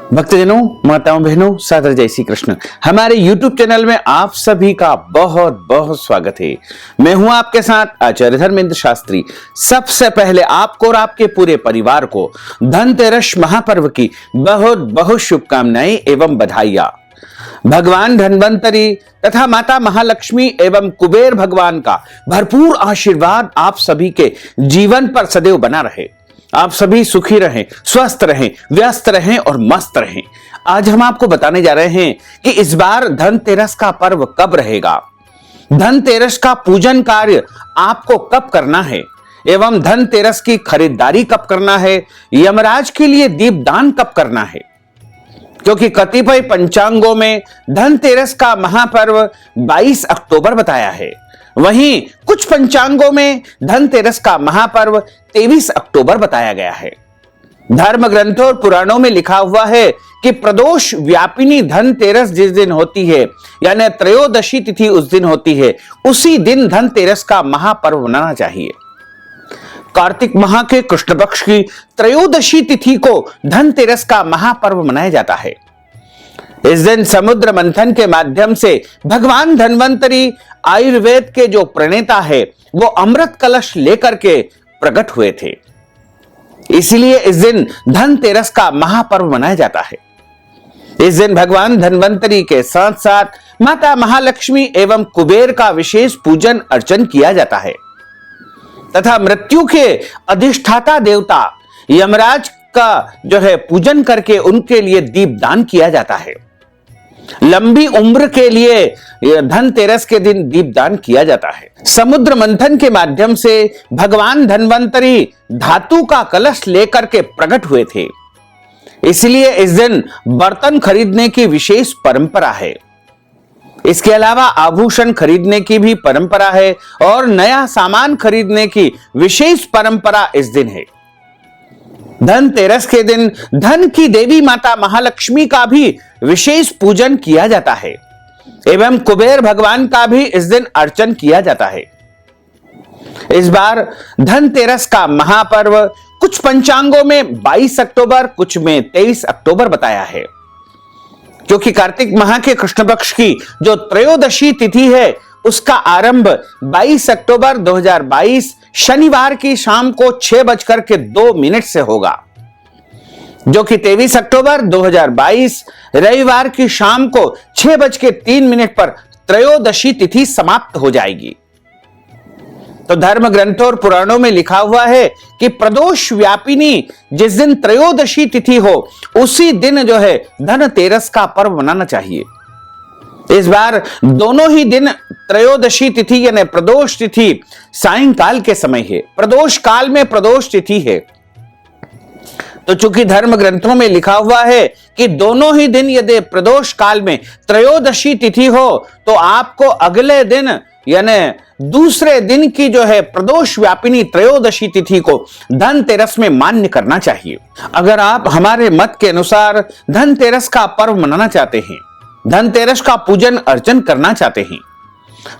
भक्तजनों, माताओं, बहनों, सादर जय श्री कृष्ण। हमारे YouTube चैनल में आप सभी का बहुत बहुत स्वागत है। मैं हूं आपके साथ आचार्य धर्मेंद्र शास्त्री। सबसे पहले आपको और आपके पूरे परिवार को धनतेरस महापर्व की बहुत बहुत शुभकामनाएं एवं बधाइयां। भगवान धन्वंतरी तथा माता महालक्ष्मी एवं कुबेर भगवान का भरपूर आशीर्वाद आप सभी के जीवन पर सदैव बना रहे। आप सभी सुखी रहें, स्वस्थ रहें, व्यस्त रहें और मस्त रहें। आज हम आपको बताने जा रहे हैं कि इस बार धनतेरस का पर्व कब रहेगा, धनतेरस का पूजन कार्य आपको कब करना है एवं धनतेरस की खरीदारी कब करना है, यमराज के लिए दीपदान कब करना है। क्योंकि कतिपय पंचांगों में धनतेरस का महापर्व 22 अक्टूबर बताया है, वहीं कुछ पंचांगों में धनतेरस का महापर्व 23 अक्टूबर बताया गया है। धर्म ग्रंथों और पुराणों में लिखा हुआ है कि प्रदोष व्यापिनी धनतेरस जिस दिन होती है, यानी त्रयोदशी तिथि उस दिन होती है, उसी दिन धनतेरस का महापर्व मनाना चाहिए। कार्तिक माह के कृष्ण पक्ष की त्रयोदशी तिथि को धनतेरस का महापर्व मनाया जाता है। इस दिन समुद्र मंथन के माध्यम से भगवान धन्वंतरी आयुर्वेद के जो प्रणेता है वो अमृत कलश लेकर के प्रकट हुए थे। इसलिए इस दिन धनतेरस का महापर्व मनाया जाता है। इस दिन भगवान धन्वंतरी के साथ साथ माता महालक्ष्मी एवं कुबेर का विशेष पूजन अर्चन किया जाता है तथा मृत्यु के अधिष्ठाता देवता यमराज का जो है पूजन करके उनके लिए दीपदान किया जाता है। लंबी उम्र के लिए धनतेरस के दिन दीपदान किया जाता है। समुद्र मंथन के माध्यम से भगवान धन्वंतरी धातु का कलश लेकर के प्रकट हुए थे, इसलिए इस दिन बर्तन खरीदने की विशेष परंपरा है। इसके अलावा आभूषण खरीदने की भी परंपरा है और नया सामान खरीदने की विशेष परंपरा इस दिन है। धनतेरस के दिन धन की देवी माता महालक्ष्मी का भी विशेष पूजन किया जाता है एवं कुबेर भगवान का भी इस दिन अर्चन किया जाता है। इस बार धनतेरस का महापर्व कुछ पंचांगों में 22 अक्टूबर, कुछ में 23 अक्टूबर बताया है। क्योंकि कार्तिक माह के कृष्ण पक्ष की जो त्रयोदशी तिथि है उसका आरंभ 22 अक्टूबर 2022 शनिवार की शाम को 6:02 से होगा, जो कि 23 अक्टूबर 2022 रविवार की शाम को 6:03 पर त्रयोदशी तिथि समाप्त हो जाएगी। तो धर्म ग्रंथों और पुराणों में लिखा हुआ है कि प्रदोष व्यापिनी जिस दिन त्रयोदशी तिथि हो उसी दिन जो है धनतेरस का पर्व मनाना चाहिए। इस बार दोनों ही दिन त्रयोदशी तिथि यानी प्रदोष तिथि सायंकाल के समय है, प्रदोष काल में प्रदोष तिथि है। तो चूंकि धर्म ग्रंथों में लिखा हुआ है कि दोनों ही दिन यदि प्रदोष काल में त्रयोदशी तिथि हो तो आपको अगले दिन यानी दूसरे दिन की जो है प्रदोष व्यापिनी त्रयोदशी तिथि को धनतेरस में मान्य करना चाहिए। अगर आप हमारे मत के अनुसार धनतेरस का पर्व मनाना चाहते हैं, धनतेरस का पूजन अर्चन करना चाहते हैं,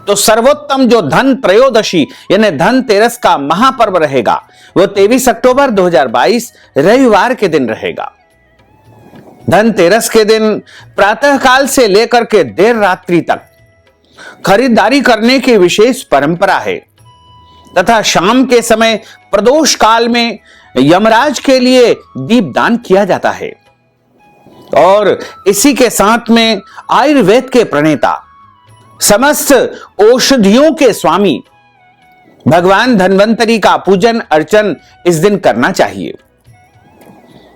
तो सर्वोत्तम जो धन त्रयोदशी यानी धनतेरस का महापर्व रहेगा वो 23 अक्टूबर 2022 रविवार के दिन रहेगा। धनतेरस के दिन प्रातः काल से लेकर के देर रात्रि तक खरीदारी करने की विशेष परंपरा है तथा शाम के समय प्रदोष काल में यमराज के लिए दीपदान किया जाता है। और इसी के साथ में आयुर्वेद के प्रणेता, समस्त औषधियों के स्वामी भगवान धन्वंतरी का पूजन अर्चन इस दिन करना चाहिए।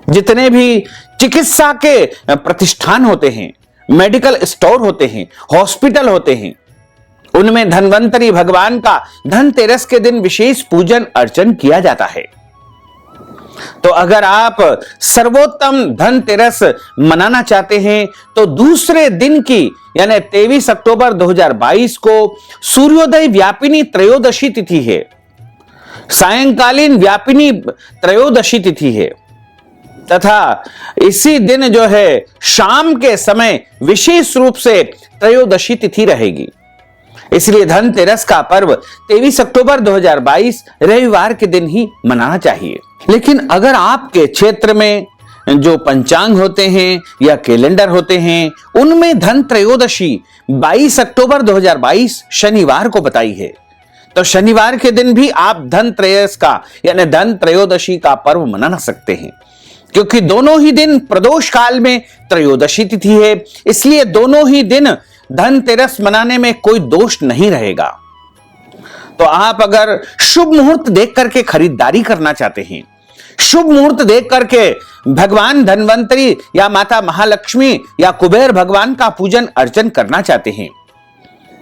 जितने भी चिकित्सा के प्रतिष्ठान होते हैं, मेडिकल स्टोर होते हैं, हॉस्पिटल होते हैं, उनमें धन्वंतरी भगवान का धनतेरस के दिन विशेष पूजन अर्चन किया जाता है। तो अगर आप सर्वोत्तम धनतेरस मनाना चाहते हैं तो दूसरे दिन की यानी 23 अक्टूबर 2022 को सूर्योदय व्यापिनी त्रयोदशी तिथि है, सायंकालीन व्यापिनी त्रयोदशी तिथि है तथा इसी दिन जो है शाम के समय विशेष रूप से त्रयोदशी तिथि रहेगी। इसलिए धनतेरस का पर्व 23 अक्टूबर 2022 रविवार के दिन ही मनाना चाहिए। लेकिन अगर आपके क्षेत्र में जो पंचांग होते हैं या कैलेंडर होते हैं, उनमें धन त्रयोदशी 22 अक्टूबर 2022 शनिवार को बताई है। तो शनिवार के दिन भी आप धन त्रयोदश का यानी धन त्रयोदशी का पर्व मना सकते हैं, क्योंकि दोनों ही दिन प्रदोष काल में त्रयोदशी तिथि है, इसलिए दोनों ही दिन धनतेरस मनाने में कोई दोष नहीं रहेगा। तो आप अगर शुभ मुहूर्त देख करके खरीदारी करना चाहते हैं, शुभ मुहूर्त देख करके भगवान धन्वंतरी या माता महालक्ष्मी या कुबेर भगवान का पूजन अर्चन करना चाहते हैं,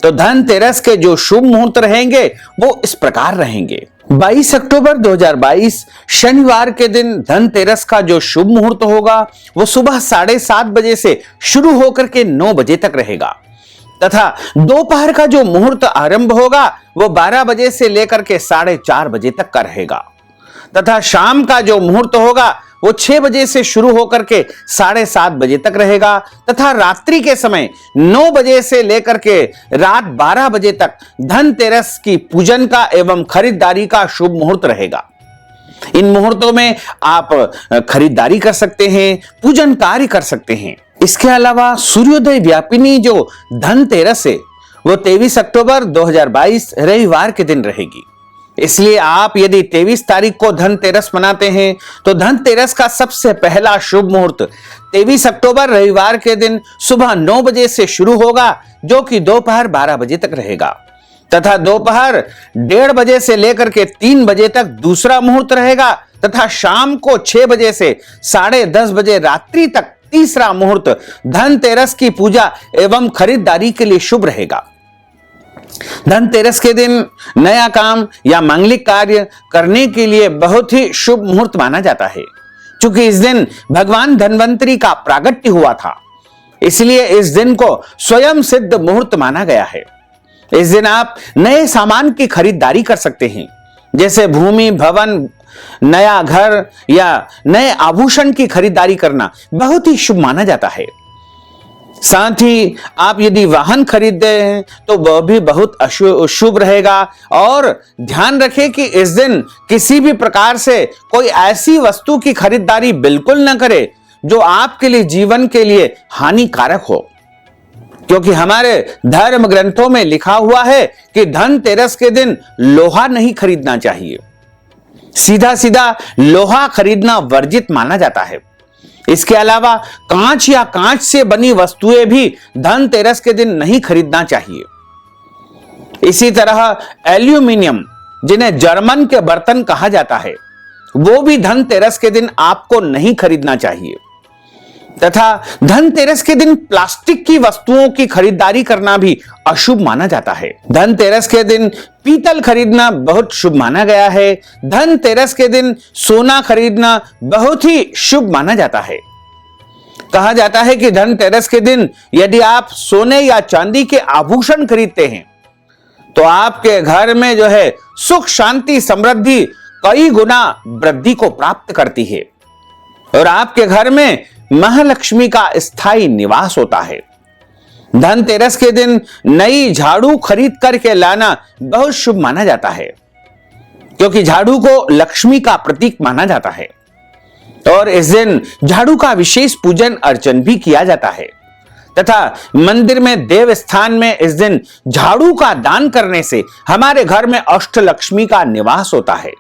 तो धनतेरस के जो शुभ मुहूर्त रहेंगे वो इस प्रकार रहेंगे। 22 अक्टूबर 2022 शनिवार के दिन धनतेरस का जो शुभ मुहूर्त होगा वो सुबह 7:30 बजे से शुरू होकर के 9 बजे तक रहेगा, तथा दोपहर का जो मुहूर्त आरंभ होगा वो 12 बजे से लेकर के 4:30 बजे तक का रहेगा, तथा शाम का जो मुहूर्त होगा वो 6 बजे से शुरू होकर के 7:30 बजे तक रहेगा, तथा रात्रि के समय 9 बजे से लेकर के रात 12 बजे तक धनतेरस की पूजन का एवं खरीदारी का शुभ मुहूर्त रहेगा। इन मुहूर्तों में आप खरीदारी कर सकते हैं, पूजन कार्य कर सकते हैं। इसके अलावा सूर्योदय व्यापिनी जो धनतेरस है वो 23 अक्टूबर 2022 रविवार के दिन रहेगी। इसलिए आप यदि 23 तारीख को धनतेरस मनाते हैं तो धनतेरस का सबसे पहला शुभ मुहूर्त 23 अक्टूबर रविवार के दिन सुबह 9 बजे से शुरू होगा, जो कि दोपहर 12 बजे तक रहेगा, तथा दोपहर 1:30 बजे से लेकर के 3 बजे तक दूसरा मुहूर्त रहेगा, तथा शाम को 6 बजे से 10:30 बजे रात्रि तक तीसरा मुहूर्त धनतेरस की पूजा एवं खरीदारी के लिए शुभ रहेगा। धनतेरस के दिन नया काम या मांगलिक कार्य करने के लिए बहुत ही शुभ मुहूर्त माना जाता है, क्योंकि इस दिन भगवान धन्वंतरी का प्रागट्य हुआ था, इसलिए इस दिन को स्वयं सिद्ध मुहूर्त माना गया है। इस दिन आप नए सामान की खरीदारी कर सकते हैं, जैसे भूमि, भवन, नया घर या नए आभूषण की खरीदारी करना बहुत ही शुभ माना जाता है। साथ ही आप यदि वाहन खरीदते हैं तो वह भी बहुत शुभ रहेगा, और ध्यान रखें कि इस दिन किसी भी प्रकार से कोई ऐसी वस्तु की खरीदारी बिल्कुल न करें जो आपके लिए जीवन के लिए हानिकारक हो, क्योंकि हमारे धर्म ग्रंथों में लिखा हुआ है कि धनतेरस के दिन लोहा नहीं खरीदना चाहिए। सीधा सीधा लोहा खरीदना वर्जित माना जाता है। इसके अलावा कांच या कांच से बनी वस्तुएं भी धनतेरस के दिन नहीं खरीदना चाहिए। इसी तरह एल्यूमिनियम, जिन्हें जर्मन के बर्तन कहा जाता है, वो भी धनतेरस के दिन आपको नहीं खरीदना चाहिए, तथा धनतेरस के दिन प्लास्टिक की वस्तुओं की खरीदारी करना भी अशुभ माना जाता है। धनतेरस के दिन पीतल खरीदना बहुत शुभ माना गया है। धनतेरस के दिन सोना खरीदना बहुत ही शुभ माना जाता है। कहा जाता है कि धनतेरस के दिन यदि आप सोने या चांदी के आभूषण खरीदते हैं तो आपके घर में जो है सुख, शांति, समृद्धि कई गुना वृद्धि को प्राप्त करती है, और आपके घर में महालक्ष्मी का स्थायी निवास होता है। धनतेरस के दिन नई झाड़ू खरीद करके लाना बहुत शुभ माना जाता है, क्योंकि झाड़ू को लक्ष्मी का प्रतीक माना जाता है, और इस दिन झाड़ू का विशेष पूजन अर्चन भी किया जाता है, तथा मंदिर में देव स्थान में इस दिन झाड़ू का दान करने से हमारे घर में अष्टलक्ष्मी का निवास होता है।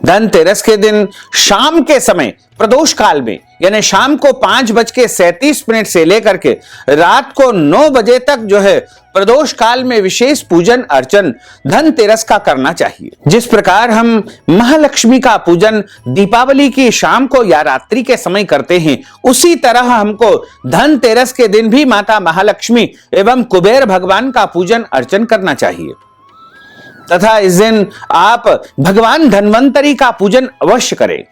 धनतेरस के दिन शाम के समय प्रदोष काल में यानी शाम को 5:37 से लेकर के रात को 9 बजे तक जो है प्रदोष काल में विशेष पूजन अर्चन धनतेरस का करना चाहिए। जिस प्रकार हम महालक्ष्मी का पूजन दीपावली की शाम को या रात्रि के समय करते हैं, उसी तरह हमको धनतेरस के दिन भी माता महालक्ष्मी एवं कुबेर भगवान का पूजन अर्चन करना चाहिए, तथा इस दिन आप भगवान धन्वंतरी का पूजन अवश्य करें,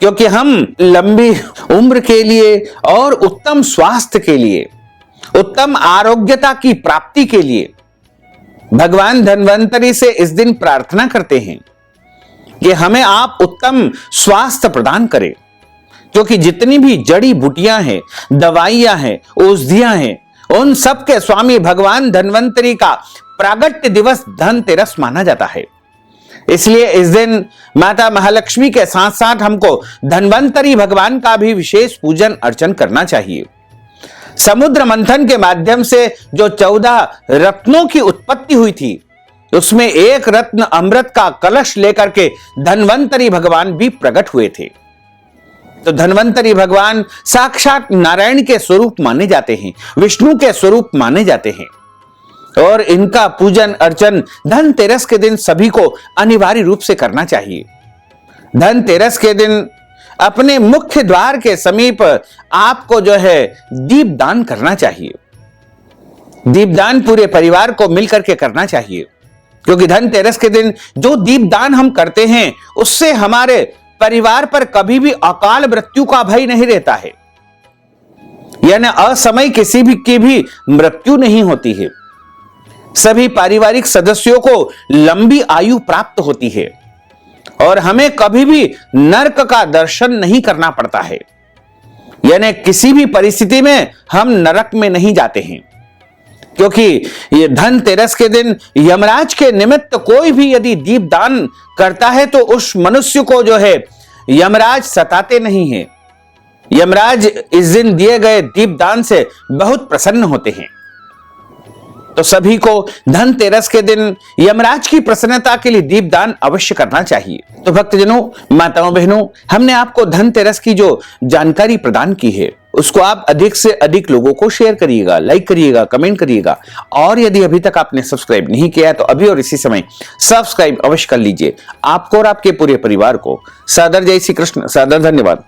क्योंकि हम लंबी उम्र के लिए और उत्तम स्वास्थ्य के लिए, उत्तम आरोग्यता की प्राप्ति के लिए भगवान धन्वंतरी से इस दिन प्रार्थना करते हैं कि हमें आप उत्तम स्वास्थ्य प्रदान करें, क्योंकि जितनी भी जड़ी बूटियां हैं, दवाइयां हैं, औषधियां हैं, उन सब के स्वामी भगवान धन्वंतरी का प्रागट्य दिवस धनतेरस माना जाता है। इसलिए इस दिन माता महालक्ष्मी के साथ साथ हमको धन्वंतरी भगवान का भी विशेष पूजन अर्चन करना चाहिए। समुद्र मंथन के माध्यम से जो 14 रत्नों की उत्पत्ति हुई थी, उसमें एक रत्न अमृत का कलश लेकर के धन्वंतरी भगवान भी प्रकट हुए थे। तो धन्वंतरी भगवान साक्षात नारायण के स्वरूप माने जाते हैं, विष्णु के स्वरूप माने जाते हैं और इनका पूजन अर्चन धनतेरस के दिन सभी को अनिवार्य रूप से करना चाहिए। धनतेरस के दिन अपने मुख्य द्वार के समीप आपको जो है दीपदान करना चाहिए। दीपदान पूरे परिवार को मिलकर के करना चाहिए, क्योंकि धनतेरस के दिन जो दीपदान हम करते हैं उससे हमारे परिवार पर कभी भी अकाल मृत्यु का भय नहीं रहता है, यानी असमय किसी भी की भी मृत्यु नहीं होती है। सभी पारिवारिक सदस्यों को लंबी आयु प्राप्त होती है और हमें कभी भी नरक का दर्शन नहीं करना पड़ता है, यानी किसी भी परिस्थिति में हम नरक में नहीं जाते हैं। क्योंकि ये धनतेरस के दिन यमराज के निमित्त कोई भी यदि दीपदान करता है तो उस मनुष्य को जो है यमराज सताते नहीं हैं। यमराज इस दिन दिए गए दीपदान से बहुत प्रसन्न होते हैं। तो सभी को धनतेरस के दिन यमराज की प्रसन्नता के लिए दीपदान अवश्य करना चाहिए। तो भक्तजनों, माताओं, बहनों, हमने आपको धनतेरस की जो जानकारी प्रदान की है उसको आप अधिक से अधिक लोगों को शेयर करिएगा, लाइक करिएगा, कमेंट करिएगा और यदि अभी तक आपने सब्सक्राइब नहीं किया है तो अभी और इसी समय सब्सक्राइब अवश्य कर लीजिए। आपको और आपके पूरे परिवार को सादर जय श्री कृष्ण, सादर धन्यवाद।